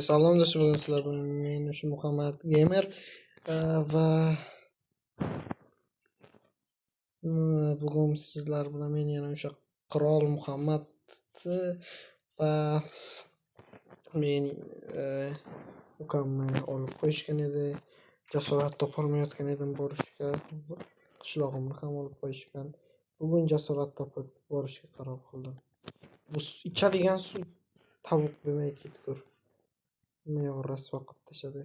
Salom do'stlar, bugun sizlar bilan men o'sha Muhammad Gamer va bugun sizlar bilan men yana o'sha Qirol Muhammad va men ukamni olib qo'yishgan edi. Jasorat topolmayotgan edim borishga. Qishlog'imni ham olib qo'yishgan. Bugun jasorat topib borishga qaror qildim. Bu ichadigan suv tovuq demay ketgur. Nima rasvo qilib tashladi.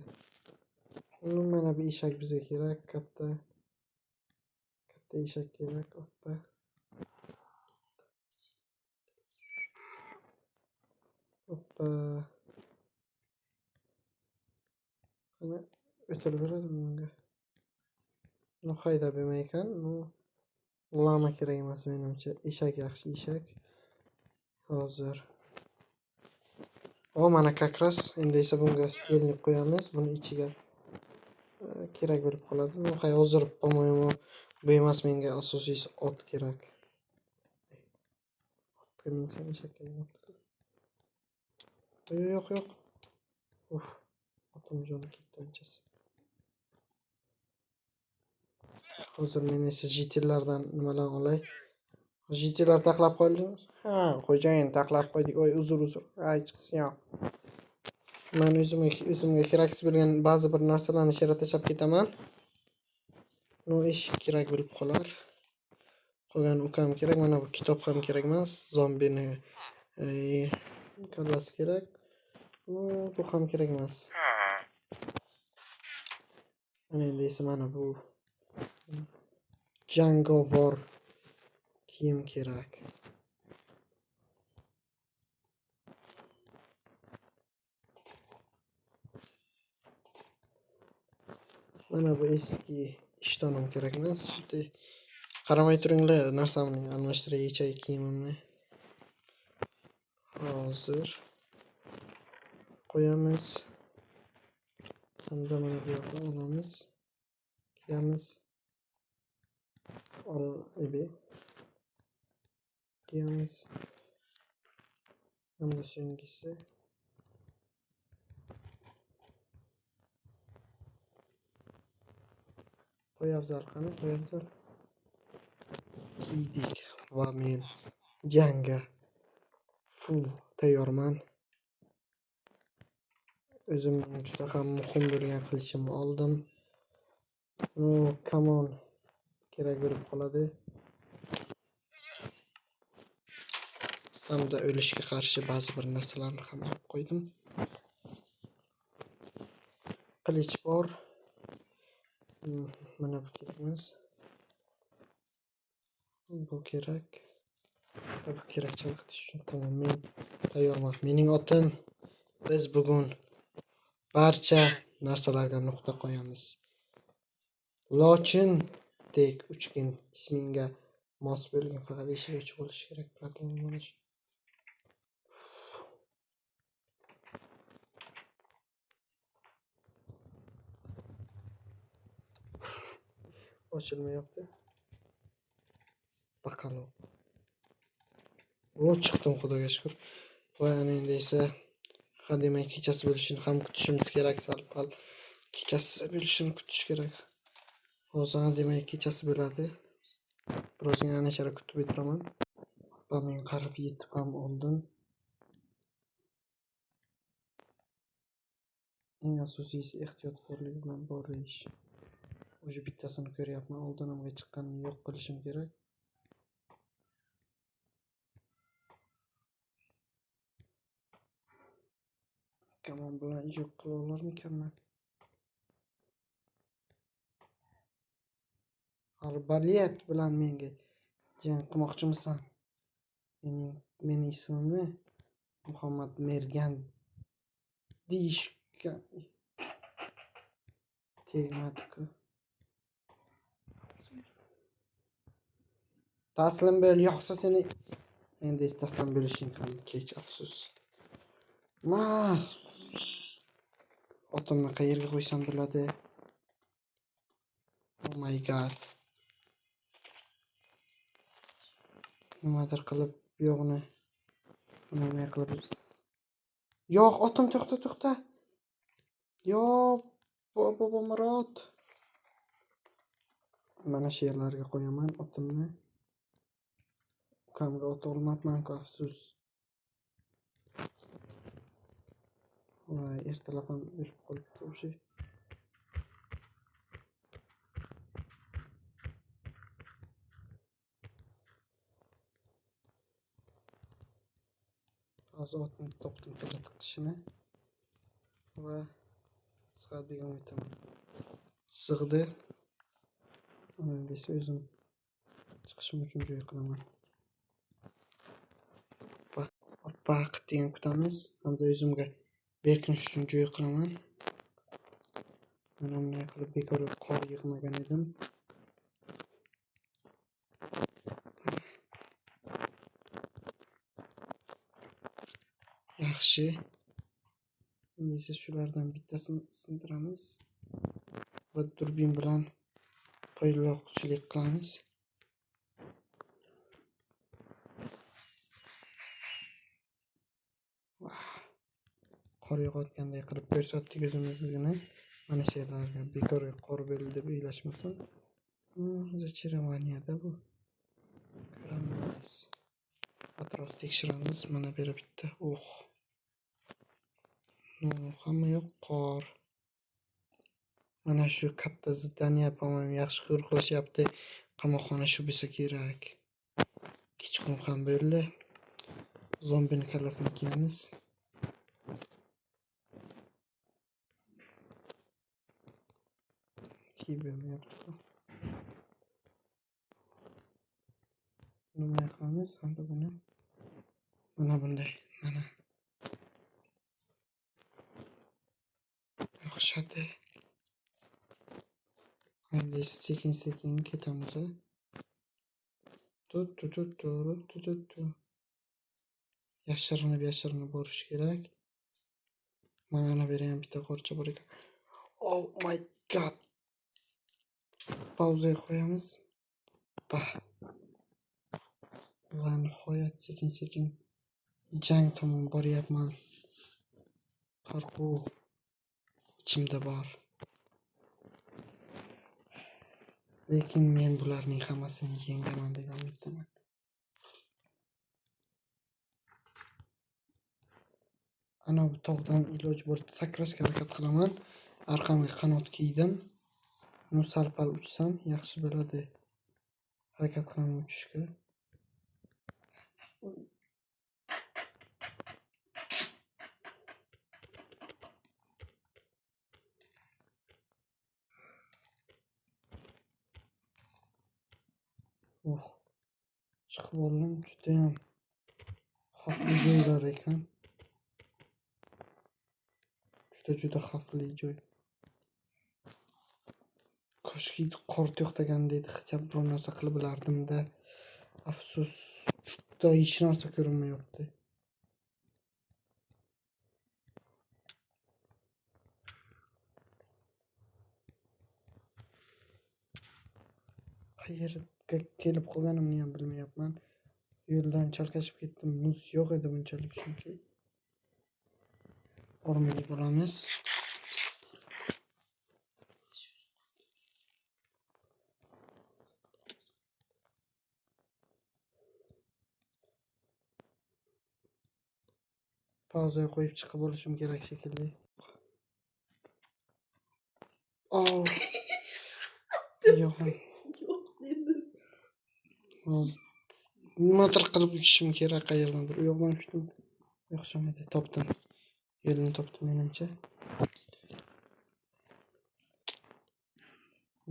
Mana bir eshak bizga kerak, katta eshak kerak. Oppa. Mana o'tirib beradi bunga. No haydab ekan, lama kerak emas menimcha. Eshak yaxshi, eshak. Hozir. Mana как раз endi esa bunga stelnik qo'yamiz. Buni ichiga kerak bo'lib qoladi. Hozir, по-моему, bu emas, menga asosiysi ot kerak. Yo'q. Otim joni ketdi anchasi. Hozir men esa jitillardan nimalar olay? Jitillar taxlab qo'ydingiz? Ha, xo'jayin taxlab qo'ydik. Voy, uzr. Ay, chiqsin yo'q. Men o'zimga keraksiz bo'lgan ba'zi bir narsalarni shera tashlab ketaman. Ish kerak bo'lib qolar. Qolgan ukam kerak. Mana bu kitob ham kerak emas. Zombini kallasi kerak. Bu ham kerak emas. Endi esa mana bu jangovar kiyim kerak. Mana bu eski ishtonim kerak emas. Qaramay turinglar, narsamni almashtiray, yechay kiyimimni. Hozir qo'yamiz. Hamda mana bu yoqqa olamiz. Kiyamiz. Kiyamiz. Hamda so'nggisi. Qo'yabzal qani, qo'yabzal. Kiydik va men jangga tayyorman. O'zimning juda ham muhim bo'lgan qilichimni oldim. Kamon kerak bo'lib qoladi. Hamda o'lishga qarshi ba'zi bir narsalarni ham olib qo'ydim. Qilich bor. Mana bu kerak emas. Bu kerak. Bu kerakchilik qilish uchun tamom men tayyorman. Mening otim. Biz bugun barcha narsalarga nuqta qo'yamiz. Lochin dek uchgin isminga mos bo'lgan faqat eshik bo'lishi kerak. Problema shu. Ochilmayapti. Bakalım. Chiqdim, xudoga shukr. Va endi esa hademay kechasi bo'lishini ham kutishimiz kerak. Sal-pal kechasi bo'lishini kutish kerak. Hozir hademay kechasi bo'ladi. Birozgina nashara kutib o'tiraman. Va men qarab yetib ham oldim. Eng asosiysi ehtiyotkorlik bilan borish. O'sha bittasini ko'ryapman. Oldinimga chiqqanini yo'q qilishim kerak. Kamon bilan yo'q qila olarmikanman? Arbalet bilan menga jang qilmoqchimisan? Mening ismimni Muhammad Mergan deyishga tegmadi-ku. Taslim bo'l, yo'qsa seni endi taslim bo'lishing ham kech, afsus. Otimni qayerga qo'ysam bo'ladi? Oh my god. Nimadir qilib yo'qni. Nima qilib? Yo'q, otim to'xta. Yo, bobo Murod. Mana shu yerlarga qo'yaman otimni. Ukamga ot olmabman-ku, afsus. Voy, ertalab ham o'lib qolibdi o'sha. Hozir otni topdim tiqtishini va sig'adigan o'taman. Sig'di. Mana desa o'zim chiqishim uchun joy qilaman. Vaqt degan kutamiz. Hamda o'zimga berkinish uchun joy qilaman. Mana bunday qilib bekorga qor yig'magan edim. Yaxshi. Endi esa shulardan bittasini sindiramiz va durbin bilan poyloqchilik qilamiz. Qor yog'ayotganday qilib ko'rsatdik o'zimizgina. Mana shu yerlarga bekorga qor bo'ldi deb o'ylashmasin. Zachiravanyada bu. Ko'ramiz. Atrof tekshiramiz. Mana bu yerda bitta. Hamma yoq qor. Mana shu katta zdaniya po-moyim yaxshi qo'riqlashyapti. Qamoqxona shu bo'lsa kerak. Kechqurun ham bo'ldi. Zombini kallasini kiyamiz. Nima qilamiz? Hamda buni mana bunday, mana yo'qishadi. Endi sekin ketamiz. Yashirinib borish kerak. Mana bu yerda ham bitta qorcha bor ekan. Oh my god. Pauzaga qo'yamiz. Va nihoyat sekin jang tomon boryapman. Qo'rquv ichimda bor. Lekin men bularning hammasini yengaman degan umiddaman. Ana bu tog'dan iloji boricha sakrashga harakat qilaman. Orqamga qanot kiydim. Uni sal-pal uchsam yaxshi bo'ladi. Harakat qilaman uchishga. Chiqib oldim, judayam xavfli joylar ekan. Juda xavfli joy. Koshki qor to'xtaganda edi, hech bir narsa qilib bilardim-da. Afsus, juda hech narsa ko'rinmayapti. Qayerga kelib qolganimni ham bilmayapman. Yo'ldan chalkashib ketdim. Muz yo'q edi bunchalik chunki. O'rmonga boramiz. Pauzaga qo'yib chiqib olishim kerak shekilli. Yo'q. Nimadir qilib uchishim kerak qayerdan bir. U yoqdan uchdim. Yo'qshamadi, topdim. Yo'lni topdim menimcha.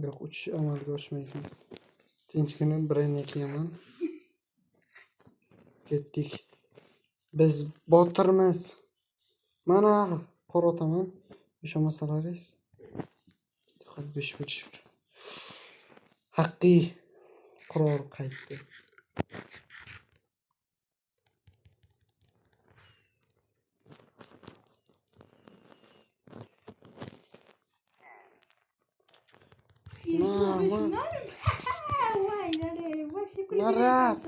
Biroq uchish amalga oshmaydi. Tinchgina birini kiyaman. Ketdik. Biz botirmiz. Mana qorotaman. O'sha masalaringiz. Besh bo'lish uchun. Haqiqiy qurol qaytdi. Naras.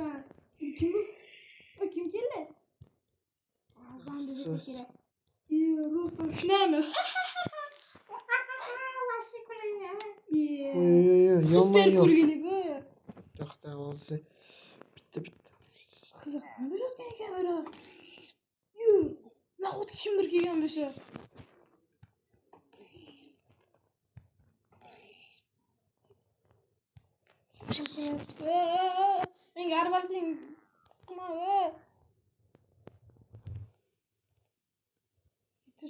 Kim keldi? Dostum shunami? Yomon yo'q. Kulgili-ku. To'xta, hozir bitta. Qiziq, nima bo'layotgan ekan o'ra? Yu, nahotki kimdir kelgan bo'lsa. Menga arbating qilma.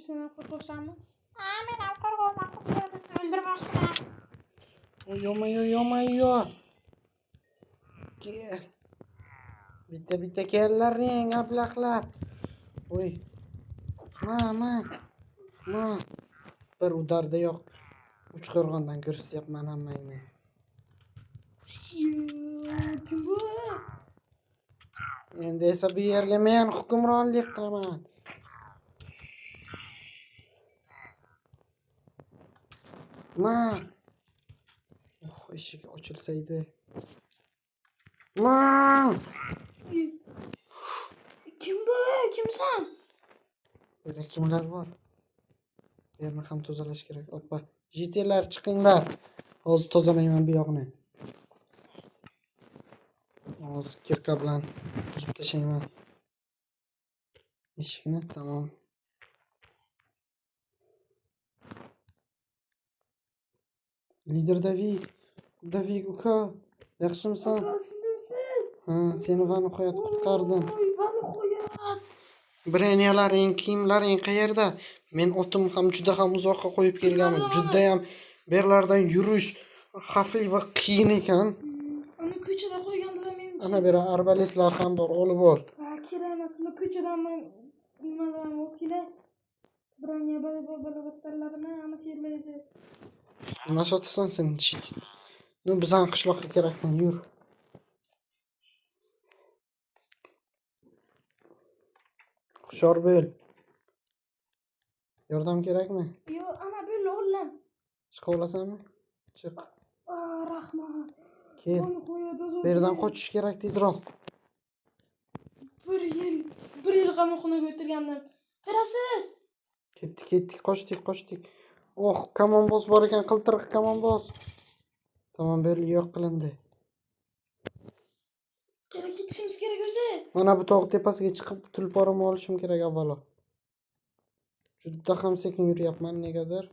Sen qo'rqsanmi? Men ham qo'rqaman. O'ldirmoqchiman. Yomon. Kel. Bitta kellaring ablaqlar. Voy. Ma. Bir udarda yo'q. Uch qo'rg'ondan ko'rsatyapman hammangni. Kim bu? Endi esa bu yerga men hukmronlik qilaman. Ma. Eshik ochilsa edi. Ma. Kim bu? Kimsan? Burada kimlar bor? Yerni ham tozalash kerak. Oppa. Jitellar chiqinglar. Hozir tozalayman bu yoqni. Hozir kirka bilan buzib tashlayman. Eshikni tamom. Lider David uka. Yaxshimisan? Sizmisiz? Ha, seni vani qo'yat qutqardim. Voy, vani qo'yat. Brenialaring, kiyimlaring qayerda? Men otim ham juda ham uzoqqa qo'yib kelganman. Juda ham berlardan yurish xavfli va qiyin ekan. Ana ko'chada qo'ygandilar menimcha. Ana bera arbaletlar ham bor, olib ol. Ha, kerak emas. Buni ko'chadanmi nimadan olib kelay? Braniya balabatlarni ana shu yerlarda. Nima sotasan sen? Shit. Nu bizning qishloqqa keraksan, yur. Hushyor bo'l. Yordam kerakmi? Yo, ana böyle oğlum. Chiqa olasanmi? Chiq. Rahmat. Kel. Vani qo'yat. Bu yerdan qochish kerak tezroq. Bir yil qamoqxonaga o'tirgandim. Qarasiz? Ketdik, qochdik. Oh, kamonboz bor ekan, qiltiriq kamonboz. Tamam, berli yo'q qilindi. Qara ketishimiz kerak o'zi. Mana bu tog' tepasiga chiqib tulporimni olishim kerak avvalo. Juda ham sekin yuryapman negadir.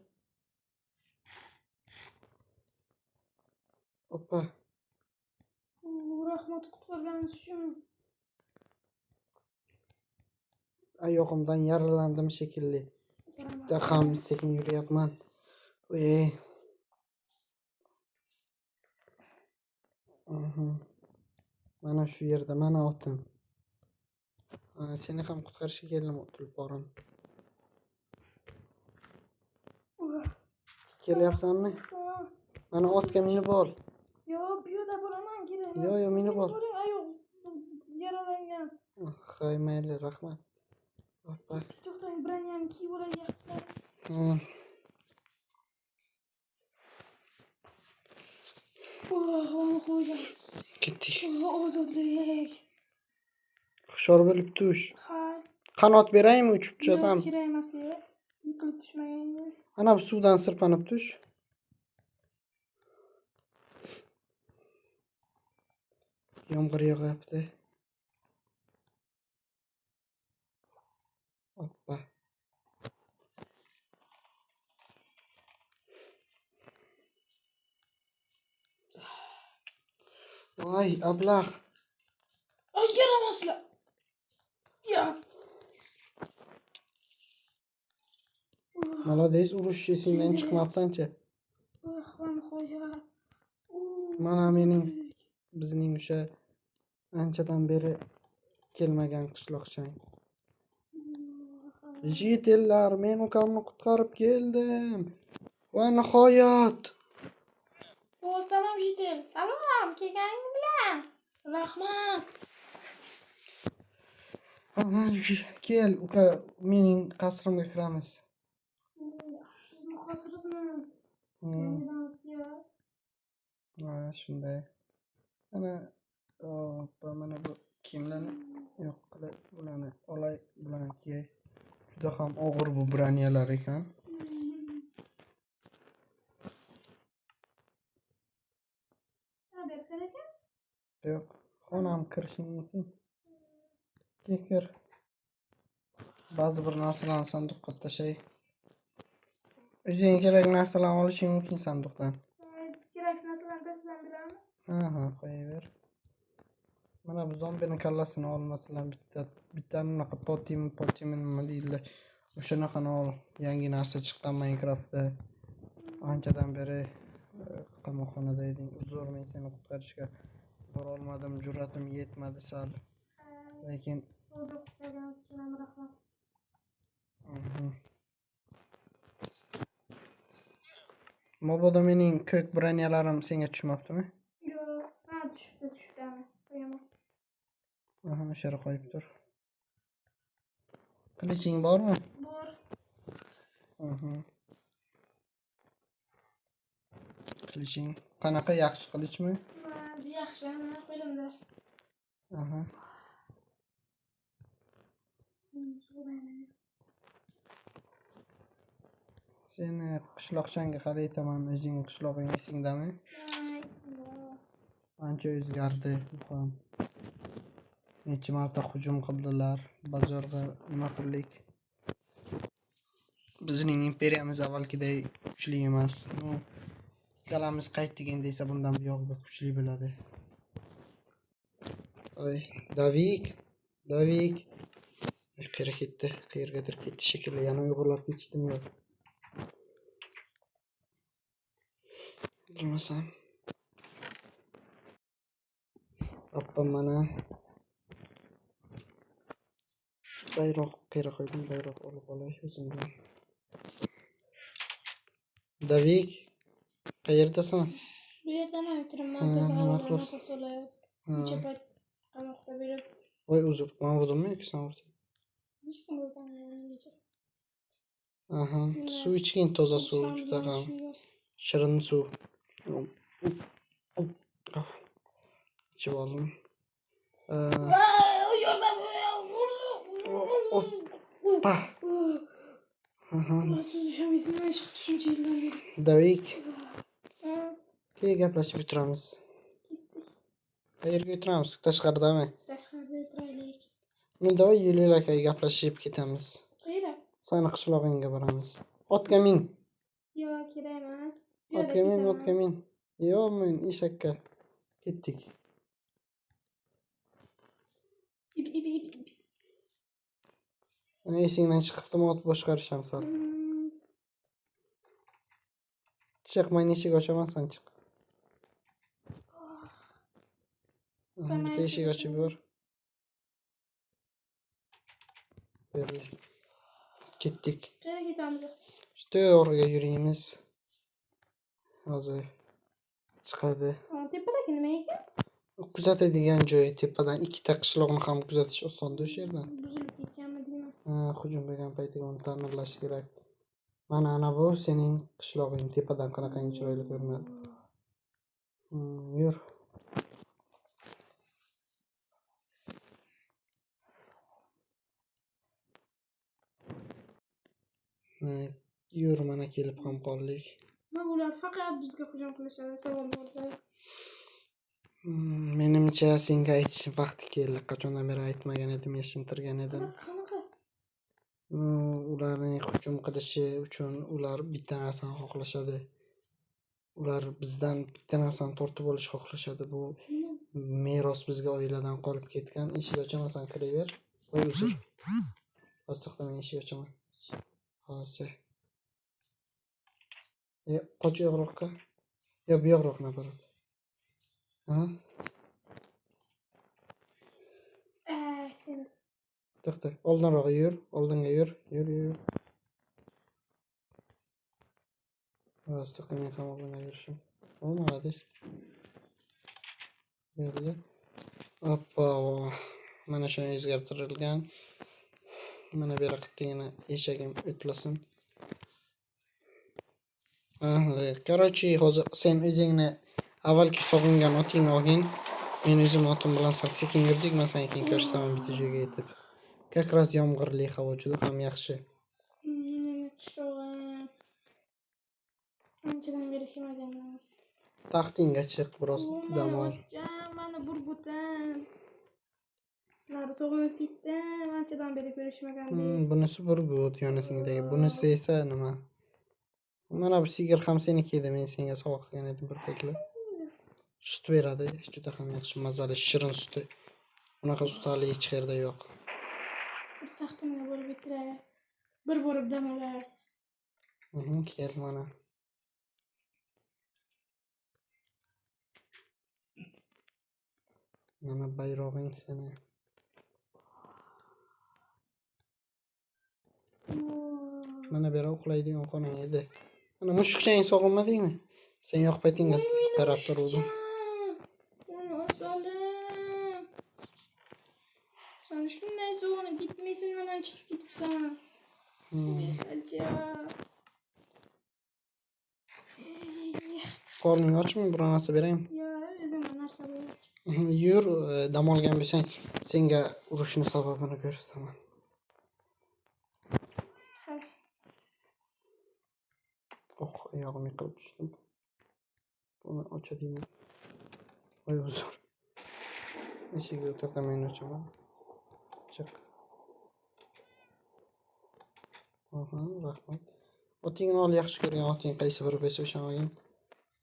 Oppa. Rahmat qutqarganingiz uchun. Oyog'imdan yaralandim shekilli. Juda ham sekin yuryapman. Voy. Mana shu yerda, mana otim. Seni ham qutqarishga keldim, tulporim. Kelyapsanmi? Mana otga minib ol. Yo, bu yerda bo'laman, kerak. Yo, minib ol. Ayoq yaralangan. Hay, mayli, rahmat. Oppa. To'xtang, braniyani kiyib olay yaxshilab. Vani qo'ygan. Ketdik. Ozodlik. Hushyor bo'lib tush. Ha. Qanot beraymi uchib tushasan? Kerak emas. Yiqilib tushmagangiz. Ana bu suvdan sirpanib tush. Yomg'ir yog'yapti. Oppa. Voy, ablah. Ay, yaramaslar. Ya. Молодец, urush esingdan chiqmabdan-chi. Vani qo'yat. Mana mening bizning o'sha anchadan beri kelmagan qishloqchang. Jitellar, men ukamni qutqarib keldim. Va nihoyat. Salom Jitil. Salom, kelganing bilan. Rahmat. Kel, uka, mening qasrimga kiramiz. Sizni qasringizmi? Shunday. Mana bu kiyimlarni yo'q qilib, bularni olay, bularni kiyay. Juda ham og'ir bu bronyalar ekan. Yo'q, xonam kirishing mumkin. Kir. Ba'zi bir narsalarni sanduqqa tashay. O'zing kerak narsalarni olishing mumkin sanduqdan. Kerak narsalarni tashlab beramiz. Ha, qo'yaver. Mana bu zombini kallasini olmasalar bitta unaqa potimi nima deydilar. O'shanaqani ol. Yangi narsa chiqqan Minecraftda. Anchadan beri qamoqxonada eding. Uzr, men seni qutqarishga bora olmadim, jur'atim yetmadi sal. Lekin Mabodo mening ko'k branyalarim senga tushmabdimi? Yo'q, tushibdi. Qo'yaman. O'sha yerga qo'yib tur. Qiliching bormi? Bor. Qiliching qanaqa, yaxshi qilichmi? Yaxshi, qo'limda. Seni qishloqchangga qaray aytaman, o'zing qishlog'ing esingdami? Ancha o'zgardi bu ham. Necha marta hujum qildilar, bozorga nima qildik. Bizning imperiyamiz avvalgiday kuchli emas. Ikkalamiz qaytdigin desa bundan buyog'iga kuchli bo'ladi. Oy, Davik. Qayerga ketdi? Qayergadir ketdi shekilli. Yana uyg'urlab ketishdimi yo'q? Bilmasam. Oppam mana. Bayroq qayerga qo'ydim? Bayroq olib olay o'zimdan. Davik, qayerdasan? Bu yerdaman o'tiraman, tezroq nafas olay. Necha payt qamoqda berib. Voy uzr, men urdimmi yoki sen urding? Hech kim urmagan. Suv ichgin, toza suv, juda ham shirin suv. İçib oldim. Hoppa. Davik. Gaplashib o'tiramiz. Qayerga o'tiramiz? Tashqaridami? Tashqarida o'tiraylik. Davay Yuliy aka gaplashib ketamiz. Qayerga? Sani qishlog'ingga boramiz. Otga min. Yo'q, kerak emas. Otga min. Yo'q, men eshakka ketdik. Esingdan chiqibdimi ot boshqarisham sal. Chiq, men eshik ochaman, sen chiq. Bitta eshik ochib yubor. Ketdik. Qayerga ketamiz? Shu yo'lga yurimiz. Hozir chiqadi. Tepadagi nima ekan? Kuzatadigan joy, tepadan ikkita qishloqni ham kuzatish osonda o'sha yerdan. Buzilib ketganmi deyman. Hujum bo'lgan paytiga uni ta'mirlash kerak. Mana bu sening qishlog'ing, tepadan qanaqangi chiroyli ko'rinadi. Yur. Yur, mana kelib ham qoldik. Ular faqat bizga hujum qilishadi, savol bo'lsa. Menimcha senga aytishim vaqti keldi. Qachondan beri aytmagan edim, yashintirgan edim. Qanaqa? Ularning hujum qilishi uchun ular bitta narsani xohlashadi. Ular bizdan bitta narsani tortib olishni xohlashadi. Bu meros bizga oiladan qolib ketgan. Eshik ochaman, kiraver. Voy uzr. Ochiqda men eshik ochaman. Hozir. Qoch yo'qroqqa. Yo, bu yo'qroqni boradi. To'xta, oldinroq yur, oldinga yur. To'xta, men ham oldinga yurishim. Молодец. Berdi. Hoppa. Mana shuni o'zgartirilgan. Mana bu yerga eshagim o'tlasin. Короче, hozir sen o'zingni avvalgi sog'ingan otingni olgin. Men o'zim otim bilan sekin yurdik, men seni keyin ko'rsataman bitta joyga yetib. Как раз yomg'irli havo juda ham yaxshi. Anchadan beri yemaganman. Taxtingga chiq, biroz dam ol. Mana burgutim. Ular so'g'ib ketdi. Anchadan beri ko'rishmagandik. Bunisi burgut yonitingdagi. Bunisi esa nima? Mana bu sigir ham seniki edi. Men senga sovg'a qilgan edim bir paklab. Sut beradi. Juda ham yaxshi mazali shirin suti. Bunaqa sut hali hech qayerda yo'q. Bir taxtimga bo'lib o'tiray. Bir bo'lib dam olay. Kel mana. Mana bayrog'ing seni. Mana bera uxlaydigan xonang edi. Mana mushukchang sog'inmadingmi? Sen yo'q paytingda qarab turuvdim. Mana asalim. Sen shunday sog'inib bitmaysan, undan chiqib ketibsan. Aja. Qorning ochmi? Bir narsa beraymi? Yo'q, o'zim narsa ber. Yur, dam olgan bo'lsang, senga urushni sababini ko'rsataman. Oyog'im yiqilib tushdim. Buni ochadingmi? Voy uzr. Eshikni o'tirtamay ochaman. Chiq. Rahmat. Otingni ol, yaxshi ko'rgan oting qaysi biri bo'lsa o'shani olgin.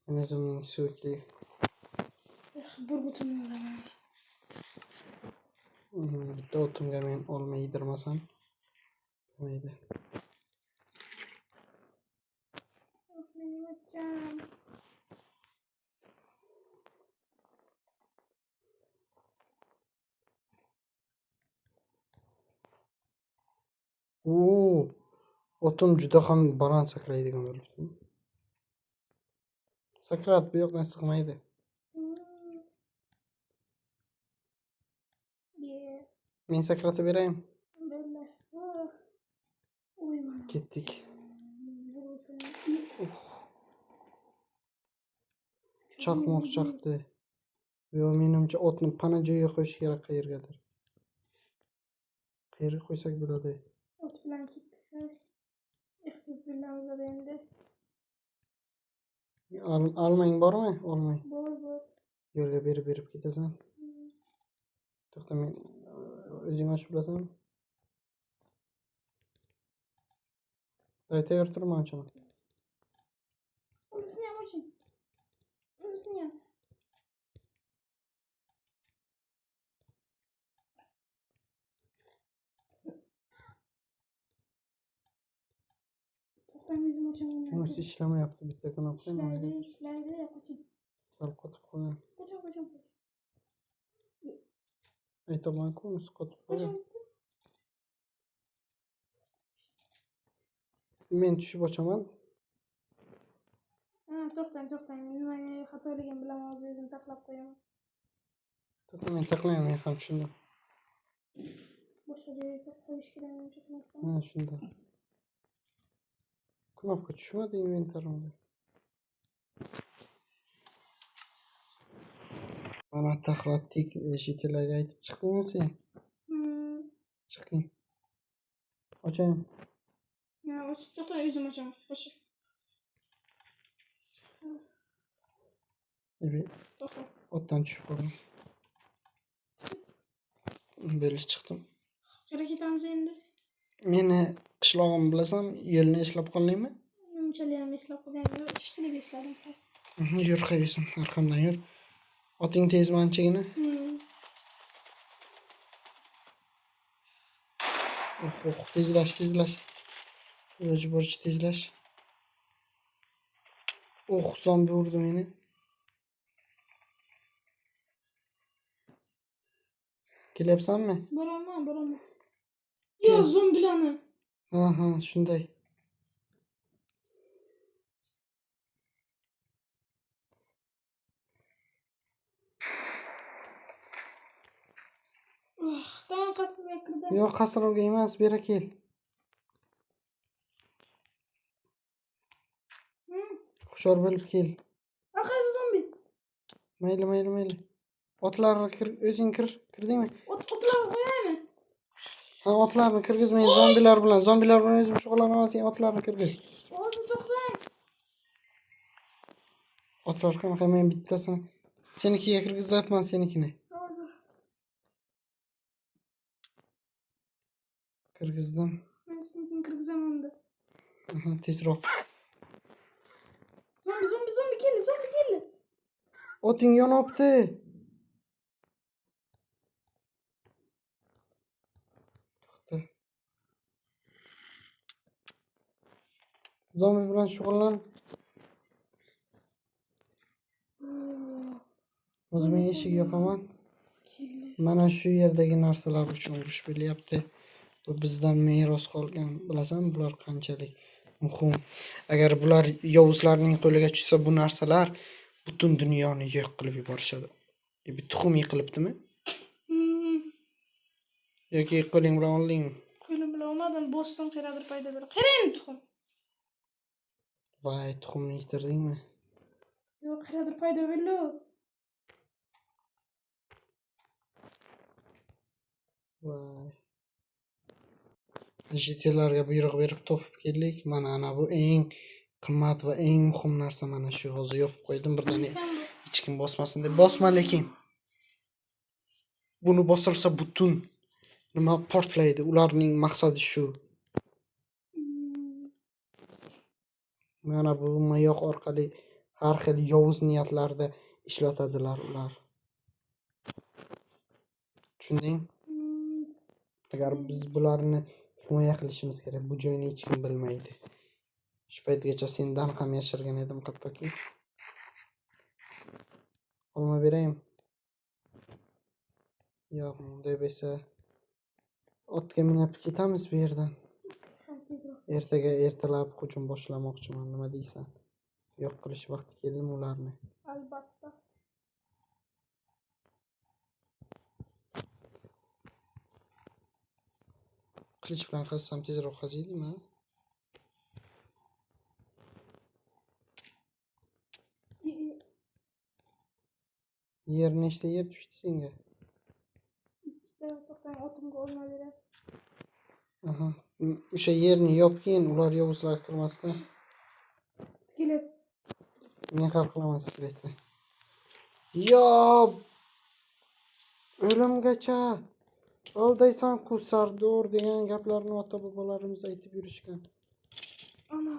Men o'zimning suvli. Burgutimni olaman. Bitta otimga men olmay yedirmasam bo'lmaydi. Mening ocham. Otim juda ham baland sakraydigan bo'libdi. Sakrat, bu yoqdan sig'maydi. Men sakratib berayim. Ketdik. Chaqmoq chaqdi. Yo, menimcha otni pana joyiga qo'yish kerak qayergadir. Qayerga qo'ysak bo'ladi? Ot bilan ketdik. Ehtiyot bilan endi. Almang bormi? Olmang. Bor. Yo'lga berib ketasan. To'xta, men o'zing ochib bilasanmi? Tayyor turma anchaman. Unisini ham oching. Unisini ham. To'xtang, o'zim ochaman. Bunisi ishlamayapti. Bitta knopkani Ishlaydi, qoching. sal qotib qolgan. Qoching. Aytaman-ku, unisi qotib qolgan. Men tushib ochaman. To'xtang. Nimaga xatoligim bilan o'zim taxlab qo'yaman. To'xta, men taxlayman, men ham tushundim. Boshqa joyga qo'yish kerak menimcha. Ha, shunda. Knopka tushmadi inventarimga. Mana taxlatdik, eshitlarga aytib chiqdingmi sen? Chiqding. Ochaymi? To'xtang, o'zim ochaman. Boshqa. To'xtang. Otdan tushib qoldim. Böyle chiqdim. Qayerga ketamiz endi? Meni qishlog'imni bilasan, yo'lni eslab qoldingmi? Unchalik ham eslab qolganim yo'q. Ishqilib esladim. Yur, qayoqsan? Arqamdan yur. Oting tezmi anchagina? Tezlash. Iloji boricha tezlash. Zombi urdi meni. Kelyapsanmi? Boraman. Yo'q, zombilarni. Ha, shunday. Tamam, qasrga kirdi. Yo'q, qasrga emas, bera kel. Hushyor bo'lib kel. Qaysi zombi? Mayli. Otlarni o'zing kirdingmi? Otlarni qo'yaymi? Ha, otlarni kirgiz, men zombilar bilan o'zim shug'ullanaman, sen otlarni kirgiz. Hozir to'xtang. Oturarkan hemen bittasini. Senikiga kirgizyapman senikini. Hozir. Kirgizdim. Men sizni kirgizaman da. Aha, tezroq. Zombi keldi. Oting yonopti. To'xta. Zombi bilan shug'ullan. O'zim eshik yopaman. Keldi. Mana shu yerdagi narsalar uchun urush bo'lyapti. Bu bizdan meros qolgan. Bilasan bular qanchalik muhim. Agar bular yovuzlarning qo'liga tushsa bu narsalar butun dunyoni yo'q qilib yuborishadi. Bir tuxum yiqilibdimi? Yoki qo'ling bilan oldingmi? Qo'lim bilan olmadim. Bossam qayerdir paydo bo'ldi. Qarang tuxum. Voy, tuxumni yitirdingmi? Yo'q, qayerdir paydo bo'ldi. Voy. Jitellarga buyruq berib topib keldik. Mana ana bu eng qimmat va eng muhim narsa mana shu. Hozir yopib qo'ydim birdaniga. Hech kim bosmasin deb. Bosma lekin. Buni bosilsa butun nima portlaydi. Ularning maqsadi shu. Mana bu mayoq orqali har xil yovuz niyatlarda ishlatadilar ular. Tushunding? Agar biz bularni himoya qilishimiz kerak. Bu joyni hech kim bilmaydi. Shu paytgacha sendan ham yashirgan edim hattoki. Olma berayim. Yo'q, bunday bo'lsa otga minib ketamiz bu yerdan. Ertalab hujum boshlamoqchiman. Nima deysan? Yo'q qilish vaqti keldimi ularni? Albatta. Qilich bilan qazsam tezroq qaziydimi? Yer nechta yer tushdi senga? To'xtang, otimga olma beray. Aha. O'sha yerni yopgin, ular yovuzlar kirmasdan. Skelet. Men hal qilaman skeletni. Yo'q! O'limgacha aldaysan-ku Sardor degan gaplarni ota-bobolarimiz aytib yurishgan. Ana.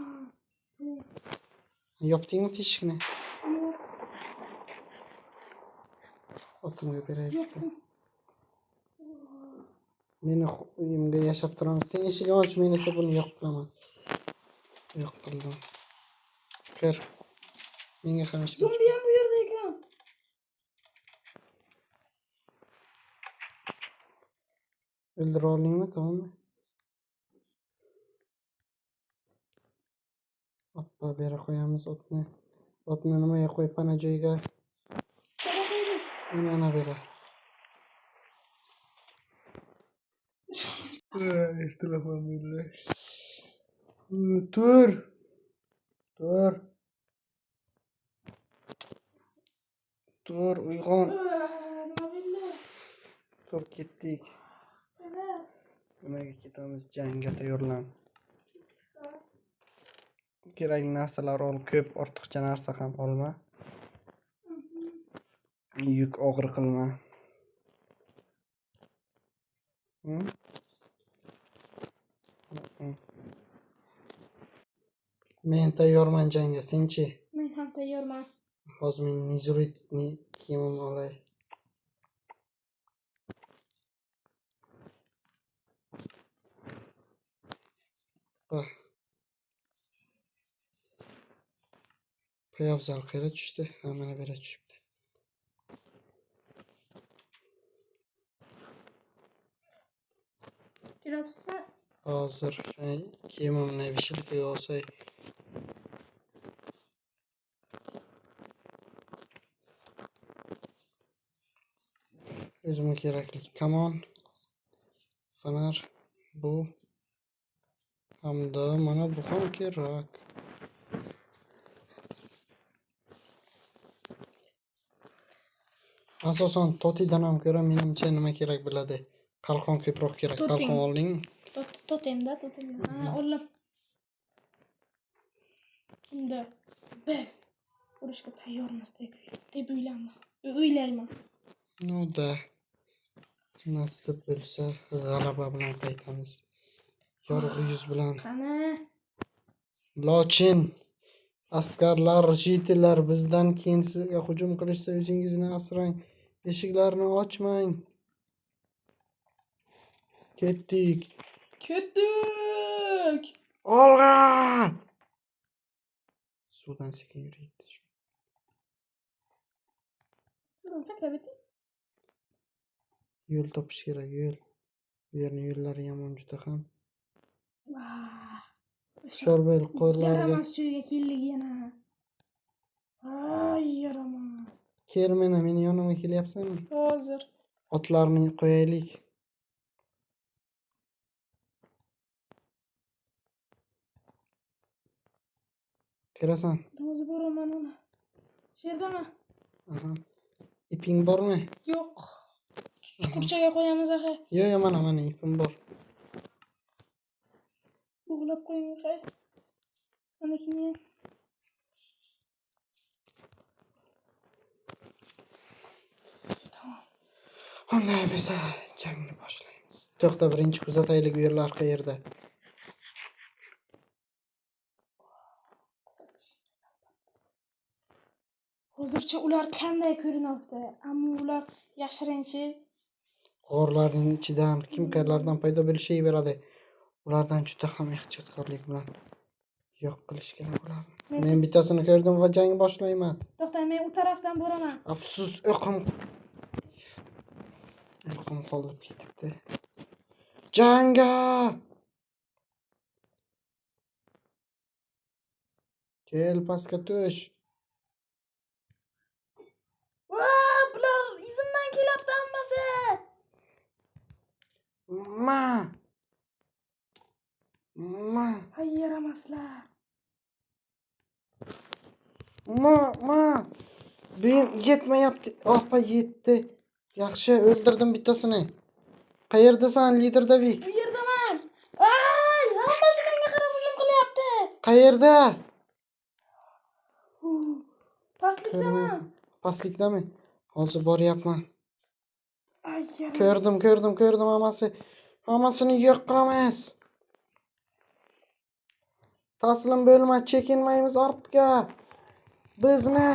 Yopdingmi teshikni? Yo'q. Otimga beray. Yopdim. Meni uyimda yashab turaman. Sen eshikni och, men esa buni yo'q qilaman. Yo'q qildim. Kir. Menga ham ish. Zombi ham bu yerda ekan. O'ldira oldingmi, tamommi? Oppa, bera qo'yamiz otni. Otni nimaga qo'yib ana joyiga? Qara qo'yamiz. Ana bera. Telefon berdi. Tur. Tur, uyg'on. Nima bo'ldi? Tur, ketdik. Nima? Nimaga ketamiz? Jangga tayyorlan. Kerakli narsalar ol, ko'p ortiqcha narsa ham olma. Yuk og'ir qilma. Men tayyorman jangga, senchi? Men ham tayyorman. Hozir men nizuritni kiyimimni olay. Poyabzal qayerga tushdi? Ha, mana bu yerga tushibdi. Kirapsizmi? Hozir kiyimimni vishilkaga olsay. O'zimga kerakli kamon, fonar, bu hamda mana bu ham kerak. Asosan Totidan ham ko'ra menimcha nima kerak biladi. Qalqon ko'proq kerak. Qalqon oldingmi? Totemda. Ha, oldim. Unda. Bef. urushga tayyormiz deb o'ylayman. Ну да. Nasib bo'lsa g'alaba bilan qaytamiz. Yorug' yuz bilan. Qani, Lochin askarlar, jitillar bizdan keyin sizga hujum qilishsa o'zingizni asrang. Eshiklarni ochmang. Ketdik. Olg'a! Suvdan sekin yuraydi. sakrab o'ting. Yo'l topish kerak, yo'l. Bu yerning yo'llari yomon juda ham. Shorbel qo'rlarga Yaramas joyga keldik yana. Ay, yaramas. kel meni yonimga kelyapsanmi? Hozir. Otlarni qo'yaylik. Kelasan? Hozir boraman ona. Sherdami? Aha. Iping bormi? Yo'q. Chuqurchaga qo'yamiz axir. Yo'q, mana ipim bor. Bug'lab qo'ying axir. Mana keyin. Tamam. Unday bo'lsa, jangni boshlaymiz. To'xta, birinchi kuzataylik u yerlar qayerda. Hozircha ular qanday ko'rinyapti? Ammo ular yashirinchi. G'orlarning ichidan kim qayerlardan paydo bo'lishaveradi. Ulardan juda ham ehtiyotkorlik bilan yo'q qilish kerak ularni. Men bittasini ko'rdim va jang boshlayman. To'xta, men u tarafdan boraman. Afsus, o'qim qolib ketibdi. Jangga! Kel pastga tush. Bular izimdan kelyapti hammasi. Ma. Ay, yaramaslar. Benim yetmayapti. Opa yetdi. Yaxshi, o'ldirdim bittasini. Qayerdasan, lider David? Bu yerdaman. Ay, hammasi menga qarab hujum qilyapti. Qayerda? Pastlikdami? Pastlikdami? Hozir boryapman. Ay, yaramas. Ko'rdim hammasini yo'q qilamiz. Taslim bo'lma, chekinmaymiz ortga. Bizni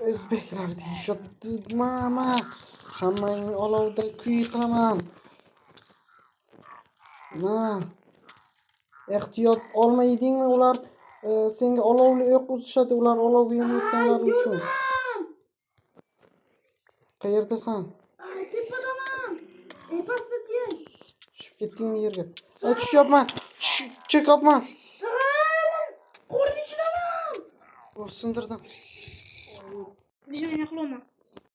o'zbeklar deyishadi. Mama, hammangni olovda kuy qilaman. Ehtiyot olmaydingmi? Ular senga olovli o'q uzishadi. Ular olovga yonayotganlari uchun. Qayerdasan? Ay, tepadaman. Pastlikda. Tushib ketdingmi yerga? Tushyapman. Chekapman. Qo'lni ichidaman. Sindirdim. Videoni qilaman.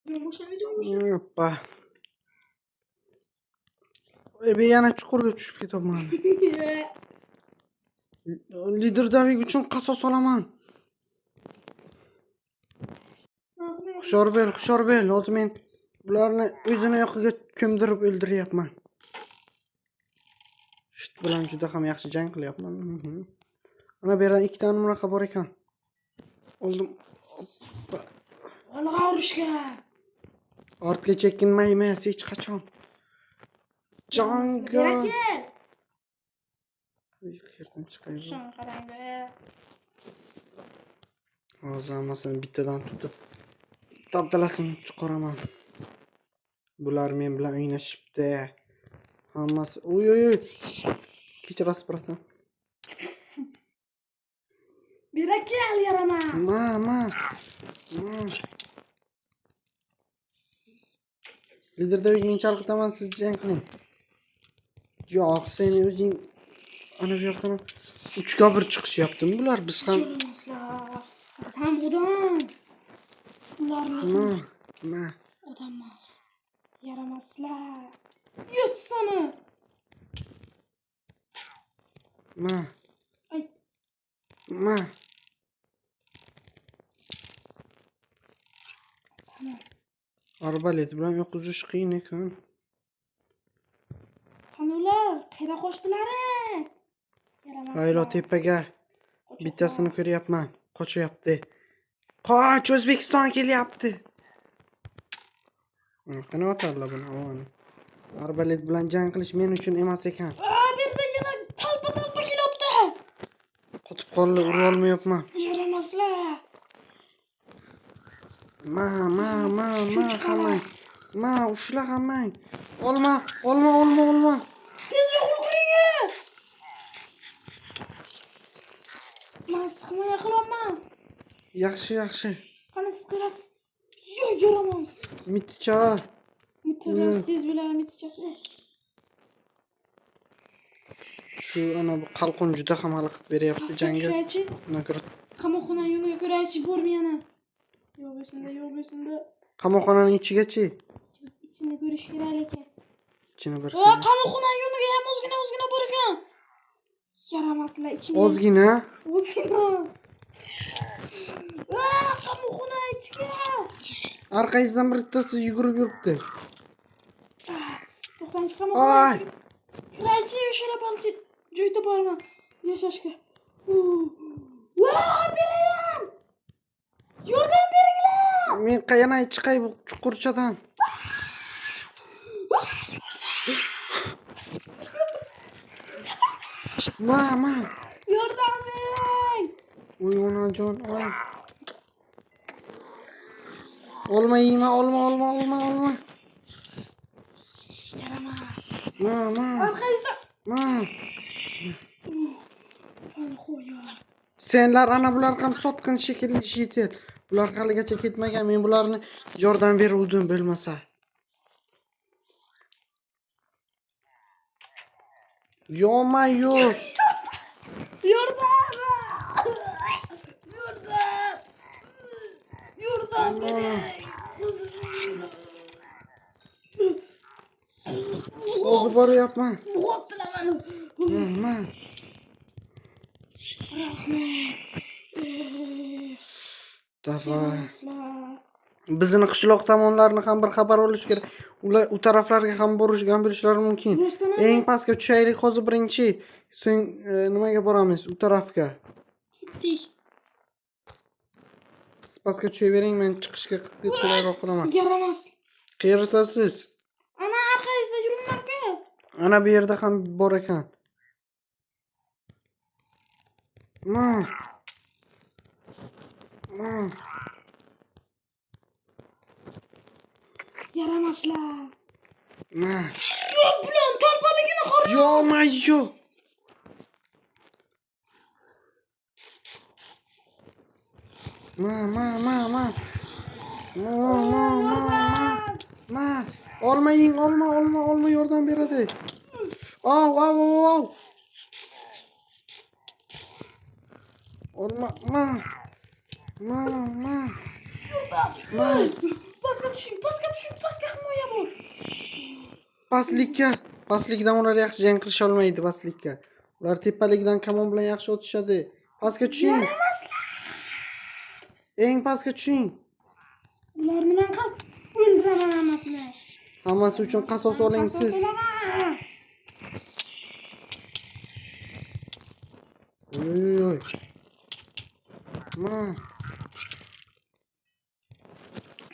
Men boshlamayman. Yoppa. Yana chuqurga tushib ketyapman. Lider David uchun qasos olaman. Xushorbel, hozir men bularni o'zini yoqiga ko'mdirib o'ldiryapman. Shit bilan juda ham yaxshi jang qilyapman. Ana bu yerdan ikkita bunaqa bor ekan. Oldim. Olg'a urushga. Ortga chekinmaymiz hech qachon. Jangga. Yerdan chiqaymi? Shon qarang-da. Hozir hammasini bittadan tutib dabdalasini chiqaraman. Bular men bilan o'ynashibdi. Hammasi. Oy. Kechirasiz, bratdan. Berakel yaraman. Ma. Liderda keyinchalik o'taman, siz jang qiling. Yo'q, sen o'zing ana bu yoqdan 3-1 chiqishyaptimi bular? Biz ham Biz ham odam. Ularni ma. odam emas. Yaramaslar. Yus sana. Ma. Ay. Ma. Tamam. Arbalet bilan o'q uzish qiyin ekan. Qanolar, qayda qo'shdilar? Haylo tepaga bittasini ko'ryapman. qochyapti. Qoch, O'zbekiston kelyapti. Qani o'tarlar buni havoni. Arbalet bilan jang qilish men uchun emas ekan. Bu yerda yana talpa kelyapti. Qotib qoldi, ura olmayapman. Yaramaslar. Ma, hammang. Ma, ushla hammang. Olma. Tezroq qo'ying. Men himoya qilaman. Yaxshi. Qani siqirasiz. Yo'q, yaramas. Mitcha. Mitchasi tez bilan mitchasi. Shu ana bu qalqon juda ham xalaqit beryapti jangga. Shuncha. Naqir. Qamoqxona yo'liga ko'rachi bormayana. Yo'q bo'lsinda. Qamoqxonaning ichigachi. İçini ko'rish kerak ekan. Ichini bir. Qamoqxona yo'liga ham ozgina bor ekan. Yaramaslar ichini. Ozgina. Qamoqxona ichiga. Orqangizdan bittasi yugurib yuribdi. To'xtanchi qamoqxona. Ay! Kiraychi o'sha balki joy toparman yashashga. Berayam! Yordam beringlar! Men qayanay chiqay bu chuqurchadan? Ma. Yordam bering! Voy onajon, oy. Olma yeyma, olma. Yaramas. Ma. Arkadaşlar. Ma. Bana koyuyor. Senlar ana bular ham sotqin shekilli jitel. Bular haligacha ketmagan. Men bularni yordam beruvdim bo'lmasa. Yo. Yordam bering. O'zi boryapman. Bo'g'ibdilar meni. Ma. Davay. Bizning qishloq tomonlarini ham bir xabar olish kerak. Ular u taraflarga ham borishlari mumkin. Eng pastga tushaylik hozir birinchi. So'ng nimaga boramiz? U tarafga. Ketdik. Siz pastga tushavering, men chiqishga qulayroq qilaman. Yaramas. Qayerdasiz? Ana orqangizda yuribman-ku. Ana bu yerda ham bor ekan. Ma. Yaramaslar. Ma. Yo'q, bular talpaligini qara. Yo. Ma. Olmaying, olma yordam beradi. Av. Olma. Ma. Pastga himoya bor. Pastlikdan ular yaxshi jang qilisha olmaydi pastlikka. Ular tepalikdan kamon bilan yaxshi otishadi. Pastga tushing. Eng pastga tushing. Ularni men o'ldiraman hammasini. Hammasi uchun qasos oling siz. Oy. Ma.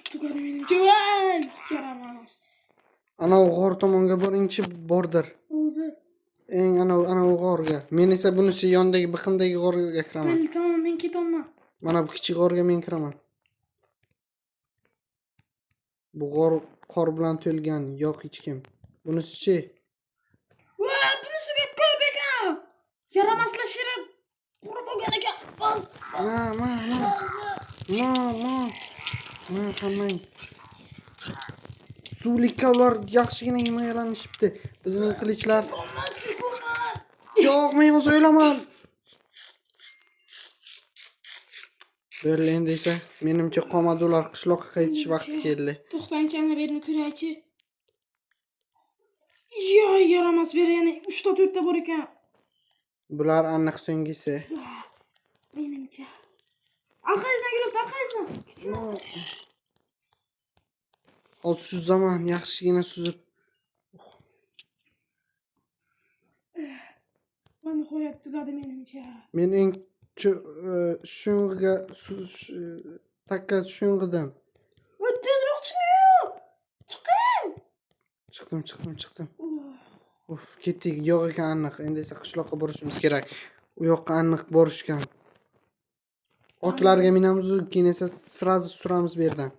Tugadi mening joy. Yaramas. Ana u g'or tomonga boringchi, bordir. O'zi. Eng ana u g'orga. Men esa bunisi yondagi biqindagi g'orga kiraman. Tamam, men ketaman. Mana bu kichik g'orga men kiraman. Bu g'or qor bilan to'lgan, yo'q hech kim. Bunisi-chi? Bunisiga ko'p ekan. Yaramaslar shirib qurib bo'lgan ekan. Ma, hammang. Suvlikka ular yaxshigina himoyalanishibdi. Bizning qilichlar. Yo'q, men o'zi o'ylaman. Bo'ldi endi esa menimcha qomadi ular qishloqqa qaytish vaqti keldi. To'xtangchi, ana bu yerni ko'raychi. Yaramas beri yana 3 ta 4 ta bor ekan. Bular aniq so'ngisi. Menimcha. Orqangizdan kelibdi, orqangizdan. Hozir suzaman, yaxshigina suzib. Mana qo'yib tugadi menimcha. Men eng shunga takka shungidim. Tezroq chiqing. Chiqing. Chiqdim. Uf, ketdik. Yo'q ekan aniq. Endi esa qishloqqa borishimiz kerak. U yoqqa aniq borishgan. Otlarga minamiz, keyin esa sразу suramiz bu yerdan.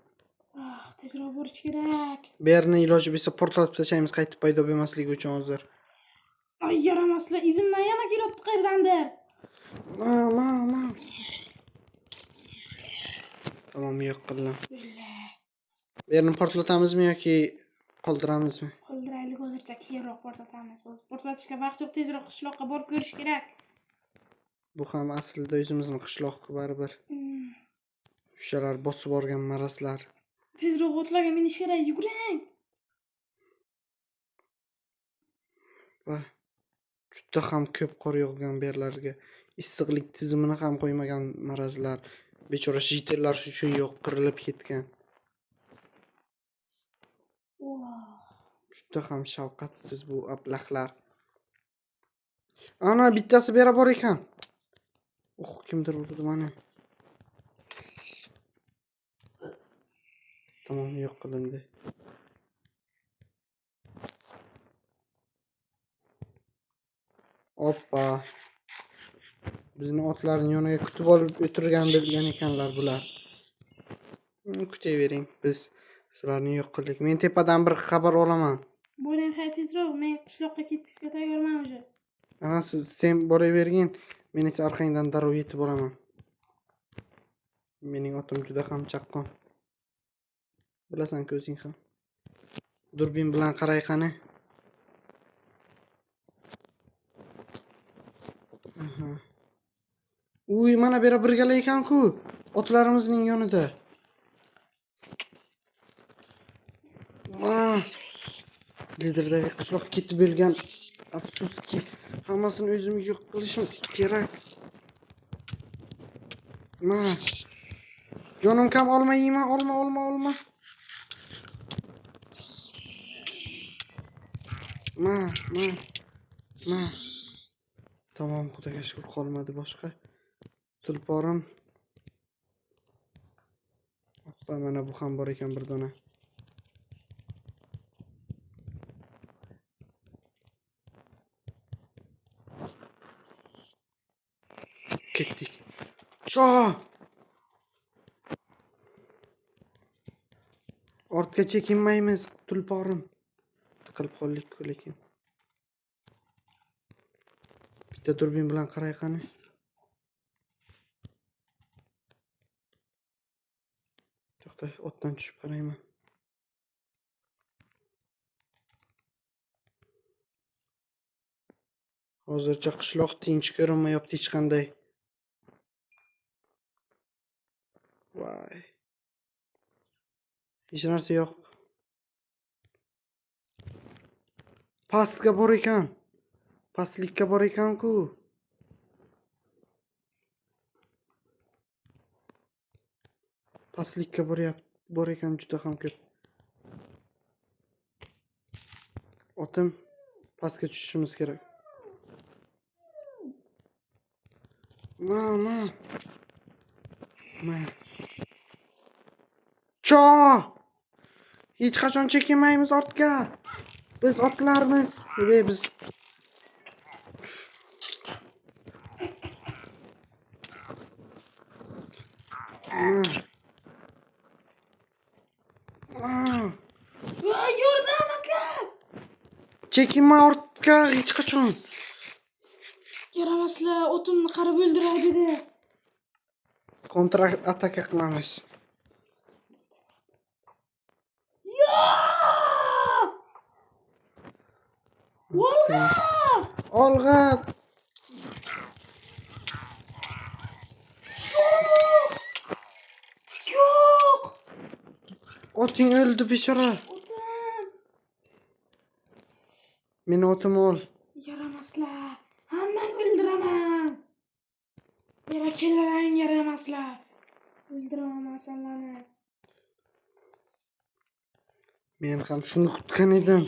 Tezroq borish kerak. Bu yerni iloji bo'lsa portlatib tashlaymiz, qaytib paydo bo'lmasligi uchun hozir. Ay yaramaslar, izimdan yana kelyapti qayerdandir. Ma. Tamam, yo'q qildim. Bu yerni portlatamizmi yoki qoldiramizmi? Qoldiraylik, hozircha keyinroq portlatamiz. Portlatishga vaqt yo'q, tezroq qishloqqa borib ko'rish kerak. Bu ham aslida o'zimizni qishloq baribir. O'shalar bosib borgan marazlar. Tezroq otlarga minish kerak, yuguring. Va juda ham ko'p qor yog'gan bu yerlarga. Issiqlik tizimini ham qo'ymagan marazlar. Bechora jitellar shu yo'q qirilib ketgan. Juda ham shafqatsiz bu ablahlar. Ana bittasi bera bor ekan. Kimdir urdi mana. Tamam, yo'q qilindi. Oppa. Bizni otlarning yoniga kutib olib o'tirgan bilgan ekanlar bular. Kutavering, biz sizlarni yo'q qildik. Men tepadan bir xabar olaman. Bo'ling, tezroq, men qishloqqa ketishga tayyorman o'zi. Ana sen boravergin, men esa orqangdan darrov yetib boraman. Mening otim juda ham chaqqon. Bilasan-ku o'zing ham. Durbin bilan qaray qani. Uy, mana bera birgala ekan-ku, otlarimizning yonida. Lideridagi qishloq ketib bo'lgan. Afsuski, hammasini o'zim yo'q qilishim kerak. Mana. Jonim kam olmayman, olma. Ma. Tamam, xudoga shukr, qolmadi boshqa. Tulporim. Oppa, mana bu ham bor ekan bir dona. Ketdik. Cho! Ortga chekinmaymiz, tulporim. Tiqilib qoldik-ku lekin. Bitta durbin bilan qaray qani. To'xta, otdan tushib qarayman. Hozircha qishloq tinch ko'rinmayapti hech qanday. Voy. Hech narsa yo'q. Pastga bor ekan. Pastlikka bor ekan-ku. Pastlikka bor ekan juda ham ko'p. Otim, pastga tushishimiz kerak. Ma. Cho! Hech qachon chekinmaymiz ortga. Biz otlarmiz. Biz Yordam aka! chekinma ortga hech qachon. Yaramaslar, otimni qarib o'ldiray dedi. Kontra ataka qilamiz. Olg'a! Yo'q! Oting o'ldi bechora. Otim! Meni otim ol. Yaramaslar, hammani o'ldiraman. Meni kellaring yaramaslar. O'ldiraman sizlarni. Men ham shuni kutgan edim.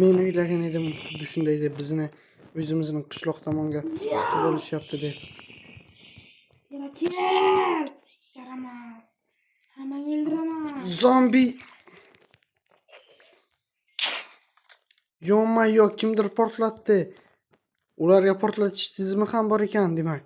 Men o'ylagan edim, xuddi shunday deb bizni o'zimizning qishloq tomonga olishyapti deb. kel. Yaramaz. Hemen öldüremem. Zombi. Yonma yo'q, kimdir portlatdi. Ularga portlatish tizimi ham bor ekan, demak.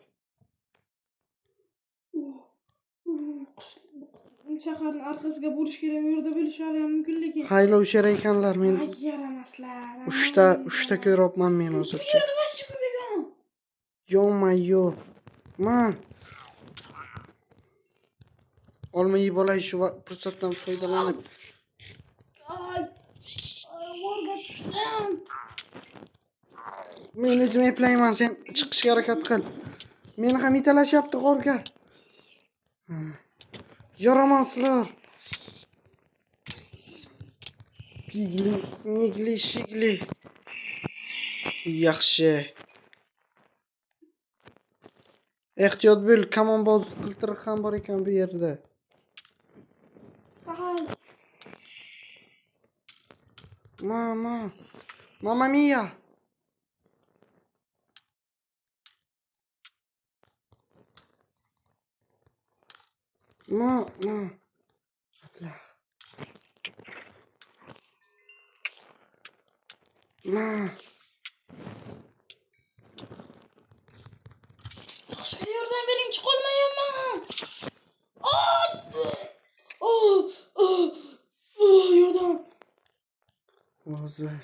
Shaharning arkasiga burish kerak. U yerda bo'lishlari ham mumkin lekin. Haydovchilar ekanlar. Men Ay yaramaslar. 3ta ko'ryapman men hozircha. Yerda bas chiqib ekan. Yonma yo'q. Man. Olma yeb olay shu fursatdan foydalanib. Ay. Vorga tushdim. Men o'zim eplayman, sen chiqishga harakat qil. Meni ham italashyapti g'orga. Yaramaslar. Pigli, migli, shigli. Yaxshi. Ehtiyot bo'l, kamonboz qiltiriq ham bor ekan bu yerda. Mama. Mamma mia. Ma. Ma. Yaxshi yordam bering, chiqolmayapman. Yordam. Hozir.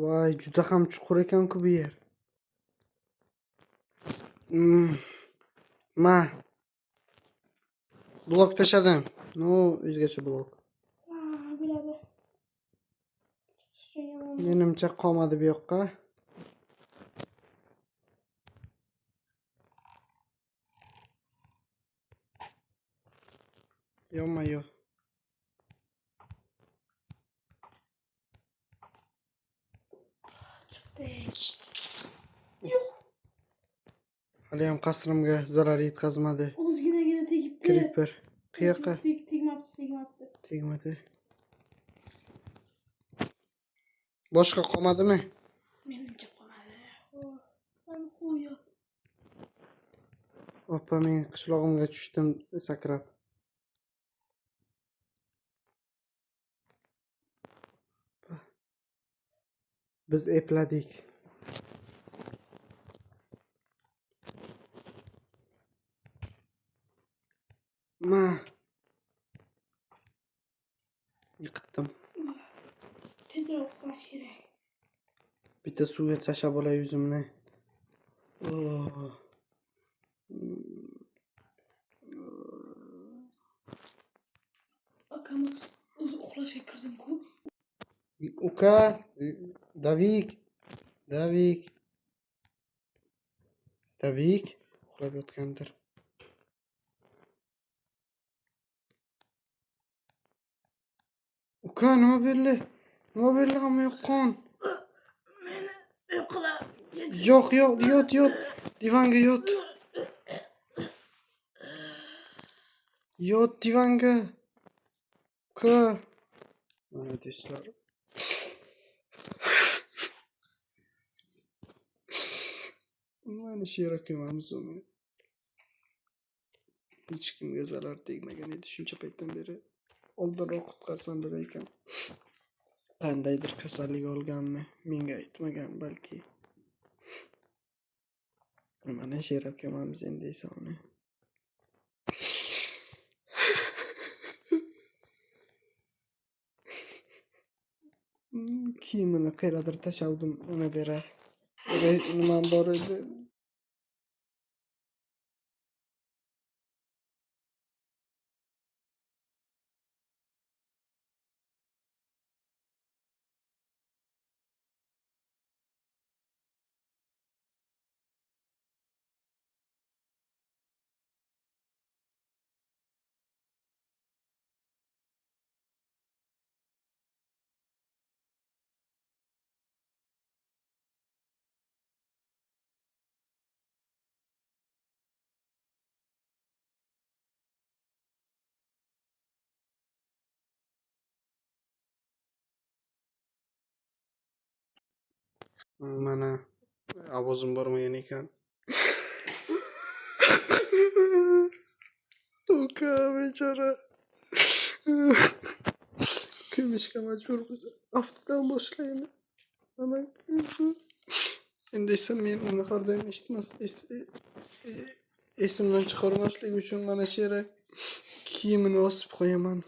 Voy, juda ham chuqur ekan-ku bu yer. Ma. Blok tashadim. No, o'zgacha blok. Biladi. Menimcha qolmadi bu yoqqa. Yonma yo'q. Yo'q. Hali ham qasrimga zarar yetkazmadi. Ozginagina tegibdi. Creeper. Qiyoqqa? Tegmabdi. Tegmadi. Boshqa qolmadimi? Menimcha qolmadi. Sen qo'ya. Oppa, men qishlog'imga tushdim sakrab. Biz epladik. Ma. Yiqitdim. Tezroq uxlash kerak. Bitta suvga tashlab olay yuzimni. Akamiz o'zi uxlashga kirdim-ku. Uka, Davik. Uxlab yotgandir. Uka, nima berdi? Hamma yoqqan. Meni uxlab. Yo'q, yot. Divanga yot. Yot divanga. Uka. Mana deslar. Mana shera ko'mamiz uni. Hech kimga zarar tegmagan edi shuncha paytdan beri. Oldinroq qutqarsam bo'lar ekan. Qandaydir kasallik olganmi? Menga aytmagan balki. Mana shera ko'mamiz endi esa uni. Kiyimini qayerdir tashlavdim uni bera. Nima bor edi? Mana ovozim bormagan ekan. Uka bechora. Ko'mishga majburmiz. Haftadan boshlaymi? Mana endi esa men uni har doim eshitmas esimdan chiqarmaslik uchun mana shu yerga kiyimini osib qo'yaman.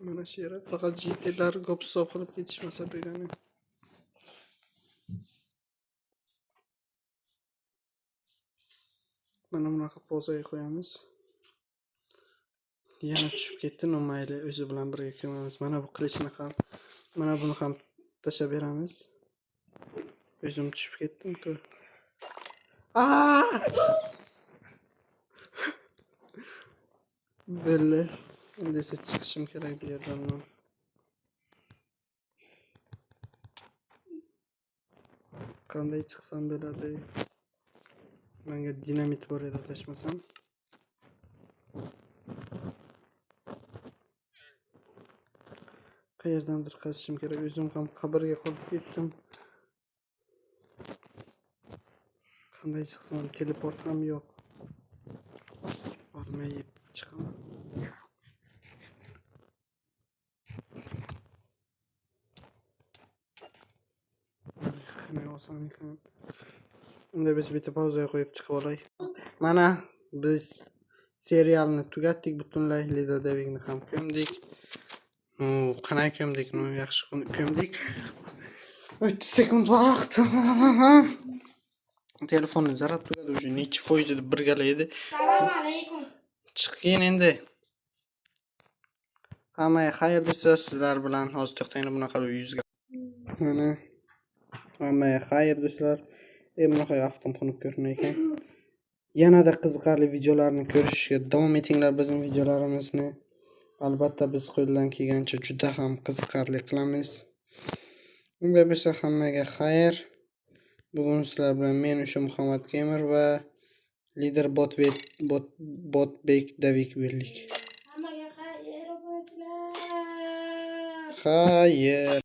Mana shu yerga faqat jitellar g'op-sop qilib ketishmasa bo'lgani. Mana bunaqa pozaga qo'yamiz. Yana tushib ketdi, no mayli, o'zi bilan birga ko'mamiz. Mana bu qilichni ham, mana buni ham tashlab beramiz. O'zim tushib ketdim-ku. Belli. Endi esa chiqishim kerak bu yerdan. Qanday chiqsam bo'ladi? Menga dinamit bor edi, adashmasam. Qayerdandir qazishim kerak. O'zim ham qabrga qolib ketdim. Qanday chiqsam, teleport ham yo'q. Olmayib chiqaman. Qanday oson ekan. Unda biz bitta pauzaga qo'yib chiqib olaylik. Mana biz serialni tugatdik, butunlay Lidl Devingni ham ko'mdik. Qanday ko'mdik? Yaxshi ko'mdik. 30 sekund vaqt. Telefonni zarab tugadi, уже necha foiz edi, birgala edi. Assalomu alaykum. Chiqgin endi. Hammaga xayr do'stlar, sizlar bilan hozir to'xtaylik bunaqa 100 ga. Mana hammaga xayr do'stlar. Bunaqa aftim qonib ko'rinar ekan. Yanada qiziqarli videolarni ko'rishga davom etinglar bizning videolarimizni. Albatta biz qo'ldan kelgancha juda ham qiziqarli qilamiz. Bunday bo'lsa hammaga xayr. Bugun sizlar bilan men o'sha Muhammad Gamer va lider Botbek Davik bo'ldik. Hammaga xayr, o'quvchilar. Xayr.